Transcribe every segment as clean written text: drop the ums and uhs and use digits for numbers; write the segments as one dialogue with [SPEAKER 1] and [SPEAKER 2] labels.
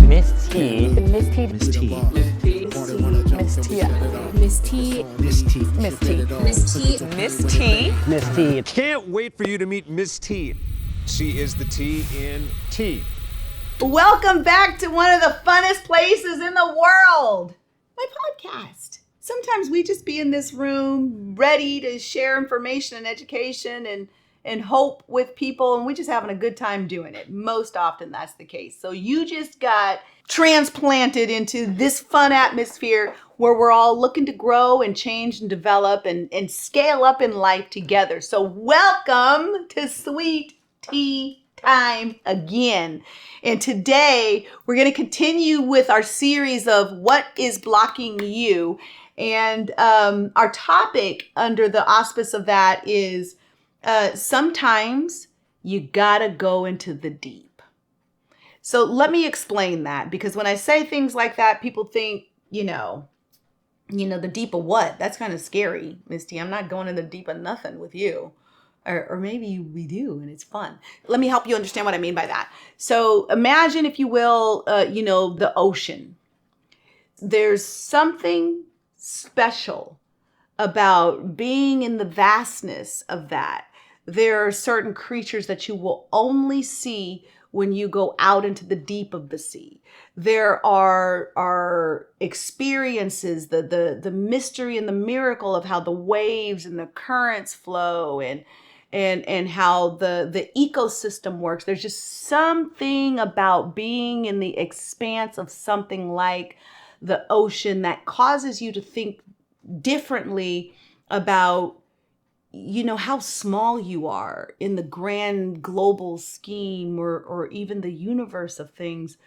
[SPEAKER 1] Miss T.
[SPEAKER 2] Miss T.
[SPEAKER 1] Miss T.
[SPEAKER 2] Miss T. Miss T.
[SPEAKER 1] Miss T.
[SPEAKER 2] Miss T.
[SPEAKER 3] Miss T.
[SPEAKER 2] Miss T.
[SPEAKER 1] Miss T.
[SPEAKER 4] Can't wait for you to meet Miss T. She is the T in T.
[SPEAKER 5] Welcome back to one of the funnest places in the world, my podcast. Sometimes we just be in this room ready to share information and education and hope with people, and we just having a good time doing it. Most often that's the case. So you just got transplanted into this fun atmosphere where we're all looking to grow and change and develop and scale up in life together. So welcome to Sweetteetime again. And today we're going to continue with our series of what is blocking you. And our topic under the auspice of that is sometimes you gotta go into the deep. So let me explain that, because when I say things like that, people think, you know, the deep of what? That's kind of scary, Miss T. I'm not going in the deep of nothing with you. Or maybe we do, and it's fun. Let me help you understand what I mean by that. So imagine, if you will, the ocean. There's something special about being in the vastness of that. There are certain creatures that you will only see when you go out into the deep of the sea. There are experiences, the mystery and the miracle of how the waves and the currents flow and how the ecosystem works. There's just something about being in the expanse of something like the ocean that causes you to think differently about, how small you are in the grand global scheme or even the universe of things,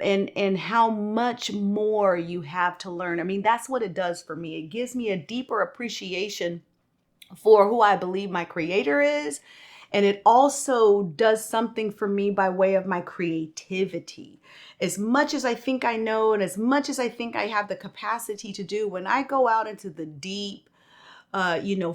[SPEAKER 5] and how much more you have to learn. I mean, that's what it does for me. It gives me a deeper appreciation for who I believe my creator is. And it also does something for me by way of my creativity. As much as I think I know, and as much as I think I have the capacity to do, when I go out into the deep,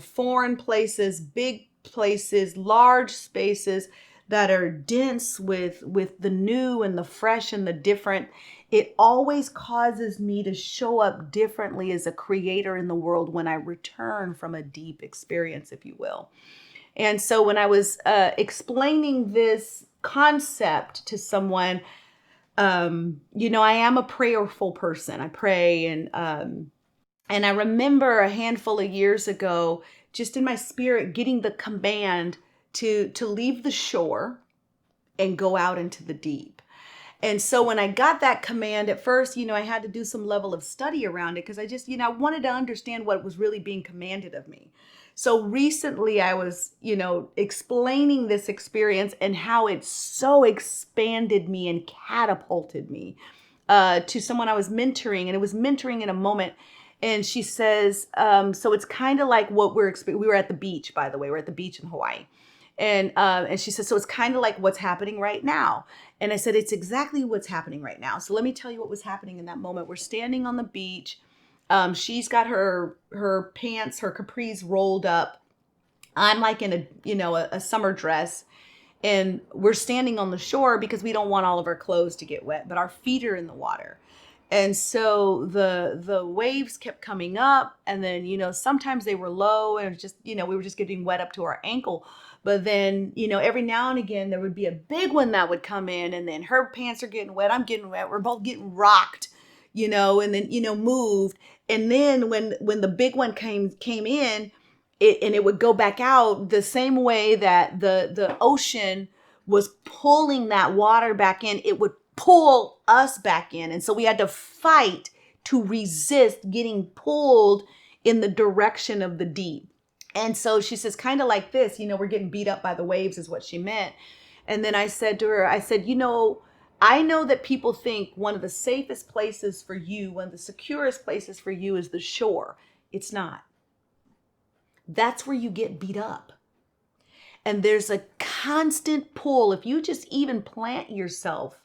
[SPEAKER 5] foreign places, big places, large spaces that are dense with the new and the fresh and the different, it always causes me to show up differently as a creator in the world when I return from a deep experience, if you will. And so when I was explaining this concept to someone, I am a prayerful person. I pray, and I remember a handful of years ago, just in my spirit, getting the command to leave the shore and go out into the deep. And so when I got that command, at first, I had to do some level of study around it, because I just, I wanted to understand what was really being commanded of me. So recently I was, explaining this experience and how it so expanded me and catapulted me to someone I was mentoring. And it was mentoring in a moment. And she says, so it's kind of like what we were at the beach, by the way. We're at the beach in Hawaii. And she says, so it's kind of like what's happening right now. And I said, it's exactly what's happening right now. So let me tell you what was happening in that moment. We're standing on the beach. She's got her pants, her capris rolled up. I'm like in a summer dress. And we're standing on the shore because we don't want all of our clothes to get wet, but our feet are in the water. And so the waves kept coming up, and then, sometimes they were low, and just, we were just getting wet up to our ankle. But then, every now and again, there would be a big one that would come in, and then her pants are getting wet. I'm getting wet. We're both getting rocked, and then, moved. And then when the big one came in, it would go back out the same way that the ocean was pulling that water back in. It would pull us back in. And so we had to fight to resist getting pulled in the direction of the deep. And so she says, kind of like this, we're getting beat up by the waves is what she meant. And then I said to her, I know that people think one of the safest places for you, one of the securest places for you is the shore. It's not. That's where you get beat up. And there's a constant pull. If you just even plant yourself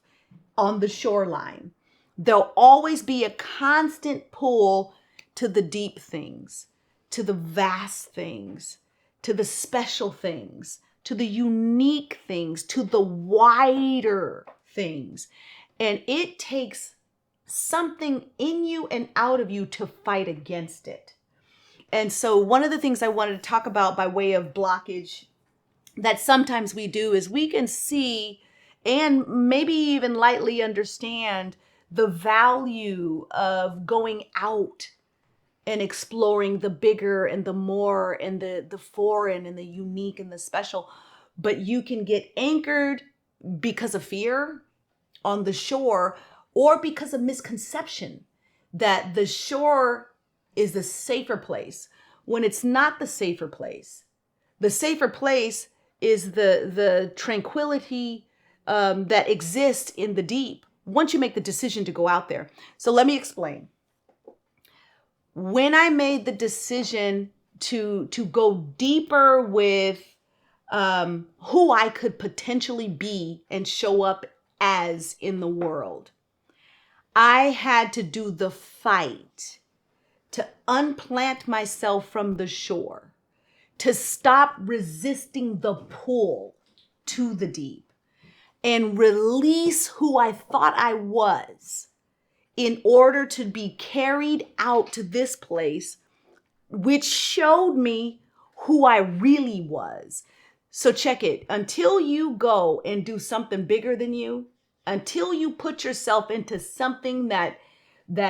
[SPEAKER 5] on the shoreline, there'll always be a constant pull to the deep things, to the vast things, to the special things, to the unique things, to the wider things. And it takes something in you and out of you to fight against it. And so one of the things I wanted to talk about by way of blockage that sometimes we do is we can see and maybe even lightly understand the value of going out and exploring the bigger and the more and the foreign and the unique and the special. But you can get anchored because of fear on the shore or because of misconception that the shore is the safer place when it's not the safer place. The safer place is the tranquility that exists in the deep once you make the decision to go out there. So let me explain. When I made the decision to go deeper with who I could potentially be and show up as in the world, I had to do the fight to unplant myself from the shore, to stop resisting the pull to the deep and release who I thought I was in order to be carried out to this place, which showed me who I really was. So check it. Until you go and do something bigger than you, until you put yourself into something that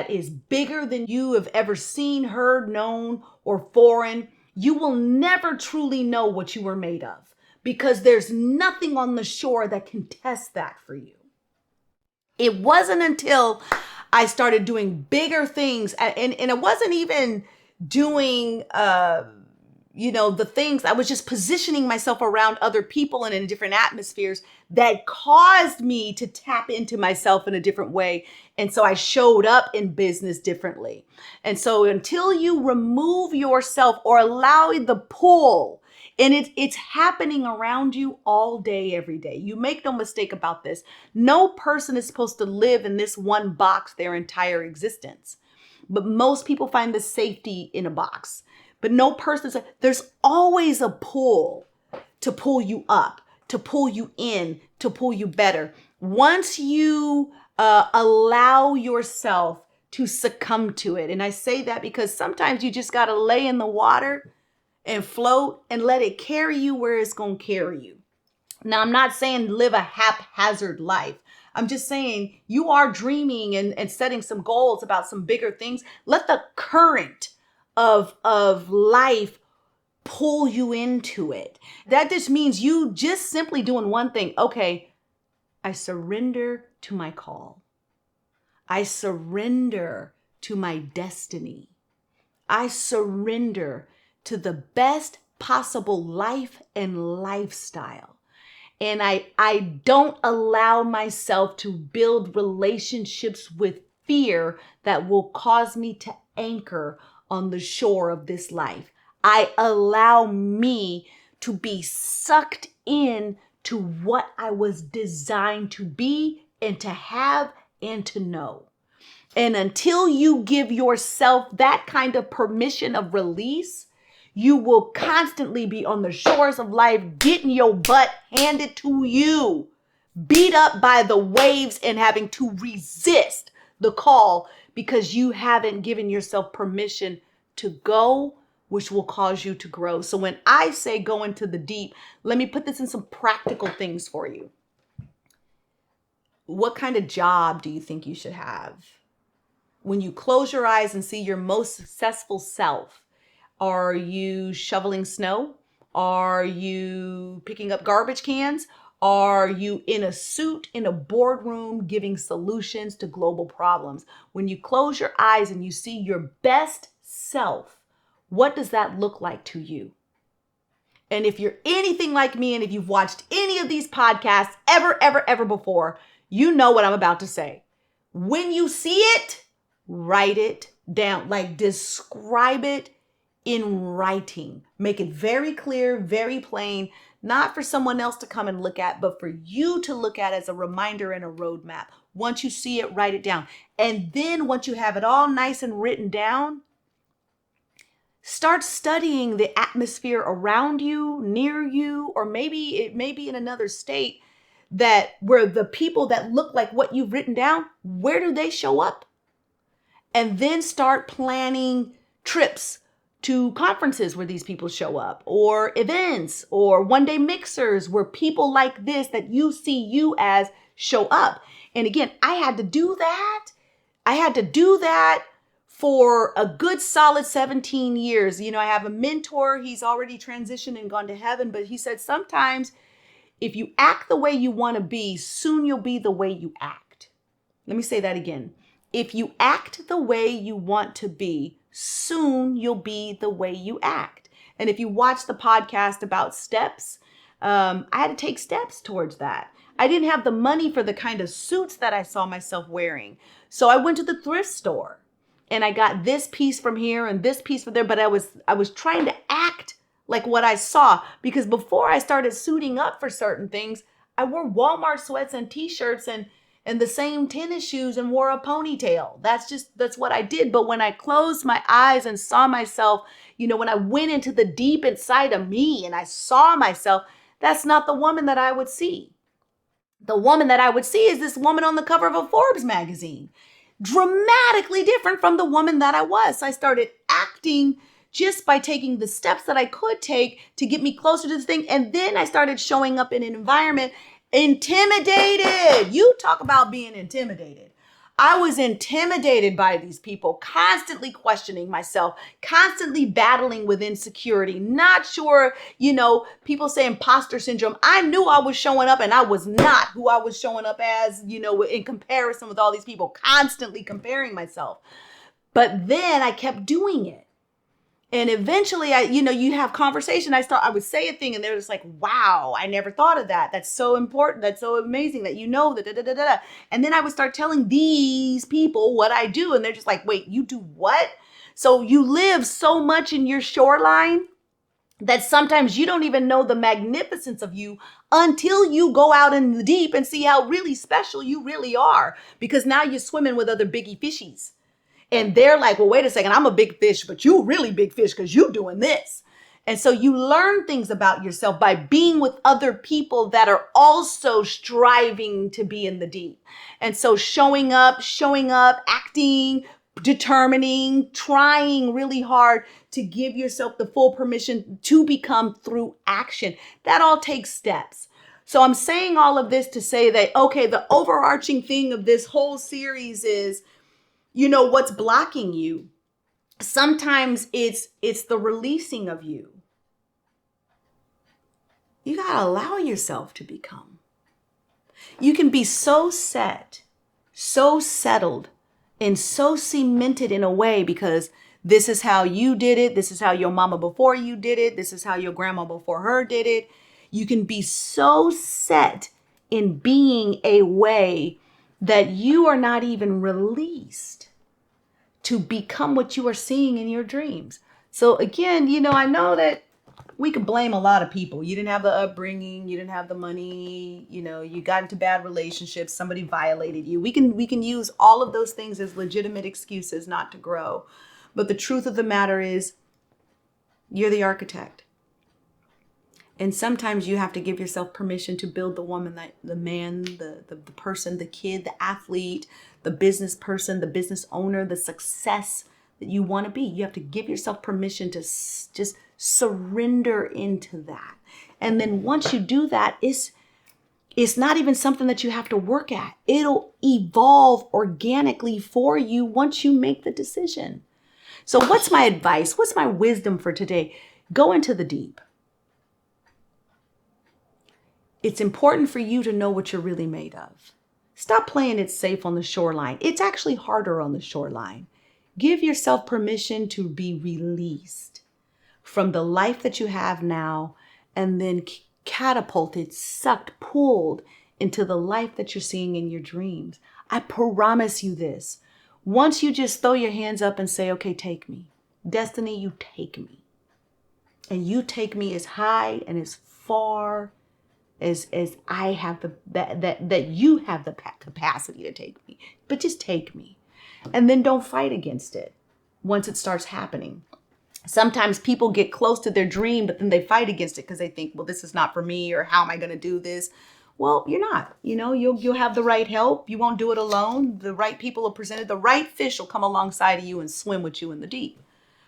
[SPEAKER 5] is bigger than you have ever seen, heard, known, or foreign, you will never truly know what you were made of, because there's nothing on the shore that can test that for you. It wasn't until I started doing bigger things, and it wasn't even doing the things. I was just positioning myself around other people and in different atmospheres that caused me to tap into myself in a different way. And so I showed up in business differently. And so until you remove yourself or allow the pull, and it's happening around you all day, every day. You make no mistake about this. No person is supposed to live in this one box their entire existence. But most people find the safety in a box. But no person, there's always a pull to pull you up, to pull you in, to pull you better. Once you allow yourself to succumb to it. And I say that because sometimes you just got to lay in the water and float and let it carry you where it's going to carry you. Now, I'm not saying live a haphazard life. I'm just saying you are dreaming and setting some goals about some bigger things. Let the current of life pull you into it. That just means you just simply doing one thing. Okay, I surrender to my call. I surrender to my destiny. I surrender to the best possible life and lifestyle. And I don't allow myself to build relationships with fear that will cause me to anchor on the shore of this life. I allow me to be sucked in to what I was designed to be and to have and to know. And until you give yourself that kind of permission of release, you will constantly be on the shores of life, getting your butt handed to you, beat up by the waves and having to resist the call because you haven't given yourself permission to go, which will cause you to grow. So when I say go into the deep, let me put this in some practical things for you. What kind of job do you think you should have? When you close your eyes and see your most successful self, are you shoveling snow? Are you picking up garbage cans? Are you in a suit in a boardroom giving solutions to global problems? When you close your eyes and you see your best self, what does that look like to you? And if you're anything like me, and if you've watched any of these podcasts ever before, you know what I'm about to say. When you see it, write it down, like describe it in writing. Make it very clear, very plain, not for someone else to come and look at, but for you to look at as a reminder and a roadmap. Once you see it, write it down. And then once you have it all nice and written down, start studying the atmosphere around you, near you, or maybe it may be in another state that where the people that look like what you've written down, where do they show up? And then start planning trips to conferences where these people show up, or events, or one-day mixers where people like this that you see you as show up. And again, I had to do that. I had to do that for a good solid 17 years. You know, I have a mentor. He's already transitioned and gone to heaven, but he said sometimes if you act the way you want to be, soon you'll be the way you act. Let me say that again. If you act the way you want to be, soon you'll be the way you act. And if you watch the podcast about steps, I had to take steps towards that. I didn't have the money for the kind of suits that I saw myself wearing. So I went to the thrift store and I got this piece from here and this piece from there. But I was trying to act like what I saw, because before I started suiting up for certain things, I wore Walmart sweats and t-shirts and the same tennis shoes and wore a ponytail. That's what I did. But when I closed my eyes and saw myself, you know, when I went into the deep inside of me and I saw myself, that's not the woman that I would see. The woman that I would see is this woman on the cover of a Forbes magazine, dramatically different from the woman that I was. So I started acting just by taking the steps that I could take to get me closer to this thing. And then I started showing up in an environment intimidated. You talk about being intimidated. I was intimidated by these people, constantly questioning myself, constantly battling with insecurity, not sure, you know, people say imposter syndrome. I knew I was showing up and I was not who I was showing up as, you know, in comparison with all these people, constantly comparing myself. But then I kept doing it. And eventually, you have conversation. I would say a thing and they're just like, wow, I never thought of that. That's so important. That's so amazing that you know that. And then I would start telling these people what I do. And they're just like, wait, you do what? So you live so much in your shoreline that sometimes you don't even know the magnificence of you until you go out in the deep and see how really special you really are. Because now you're swimming with other biggie fishies. And they're like, well, wait a second, I'm a big fish, but you really big fish because you doing this. And so you learn things about yourself by being with other people that are also striving to be in the deep. And so showing up, acting, determining, trying really hard to give yourself the full permission to become through action. That all takes steps. So I'm saying all of this to say that, okay, the overarching thing of this whole series is, you know, what's blocking you. Sometimes it's the releasing of you. You got to allow yourself to become. You can be so set, so settled, and so cemented in a way because this is how you did it. This is how your mama before you did it. This is how your grandma before her did it. You can be so set in being a way that you are not even released to become what you are seeing in your dreams. So again, you know, I know that we could blame a lot of people. You didn't have the upbringing, you didn't have the money, you know, you got into bad relationships, somebody violated you. We can use all of those things as legitimate excuses not to grow. But the truth of the matter is, you're the architect. And sometimes you have to give yourself permission to build the woman, the man, the person, the kid, the athlete, the business person, the business owner, the success that you want to be. You have to give yourself permission to just surrender into that. And then once you do that, it's not even something that you have to work at. It'll evolve organically for you once you make the decision. So what's my advice? What's my wisdom for today? Go into the deep. It's important for you to know what you're really made of. Stop playing it safe on the shoreline. It's actually harder on the shoreline. Give yourself permission to be released from the life that you have now and then catapulted, sucked, pulled into the life that you're seeing in your dreams. I promise you this. Once you just throw your hands up and say, okay, take me. Destiny, you take me. And you take me as high and as far as I have that you have the capacity to take me, but just take me. And then don't fight against it once it starts happening. Sometimes people get close to their dream, but then they fight against it because they think, well, this is not for me, or how am I going to do this? Well, you're not. You'll have the right help. You won't do it alone. The right people are presented. The right fish will come alongside of you and swim with you in the deep.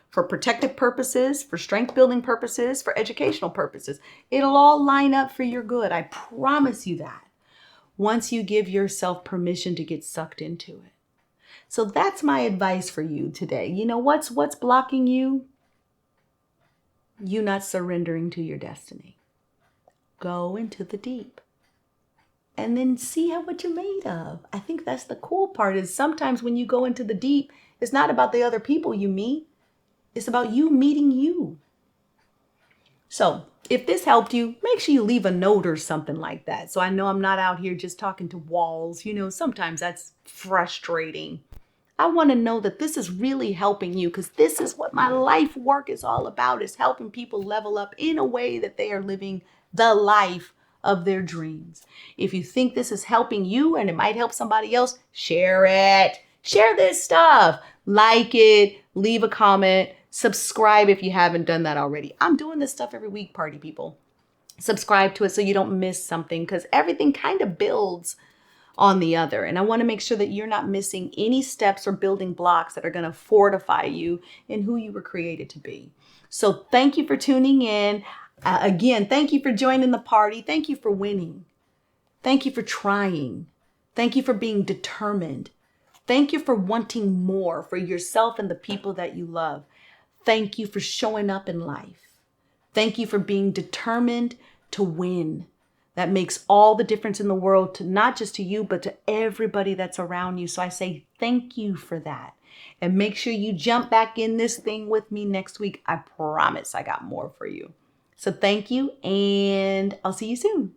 [SPEAKER 5] For protective purposes, for strength building purposes, for educational purposes. It'll all line up for your good. I promise you that. Once you give yourself permission to get sucked into it. So that's my advice for you today. What's blocking you? You not surrendering to your destiny. Go into the deep. And then see what you're made of. I think that's the cool part is sometimes when you go into the deep, it's not about the other people you meet. It's about you meeting you. So if this helped you, make sure you leave a note or something like that. So I know I'm not out here just talking to walls. Sometimes that's frustrating. I want to know that this is really helping you because this is what my life work is all about, is helping people level up in a way that they are living the life of their dreams. If you think this is helping you and it might help somebody else, share it. Share this stuff. Like it, leave a comment, subscribe if you haven't done that already. I'm doing this stuff every week, party people. Subscribe to it so you don't miss something because everything kind of builds on the other. And I want to make sure that you're not missing any steps or building blocks that are going to fortify you in who you were created to be. So thank you for tuning in. Again, thank you for joining the party. Thank you for winning. Thank you for trying. Thank you for being determined. Thank you for wanting more for yourself and the people that you love. Thank you for showing up in life. Thank you for being determined to win. That makes all the difference in the world, to not just to you, but to everybody that's around you. So I say thank you for that. And make sure you jump back in this thing with me next week. I promise I got more for you. So thank you, and I'll see you soon.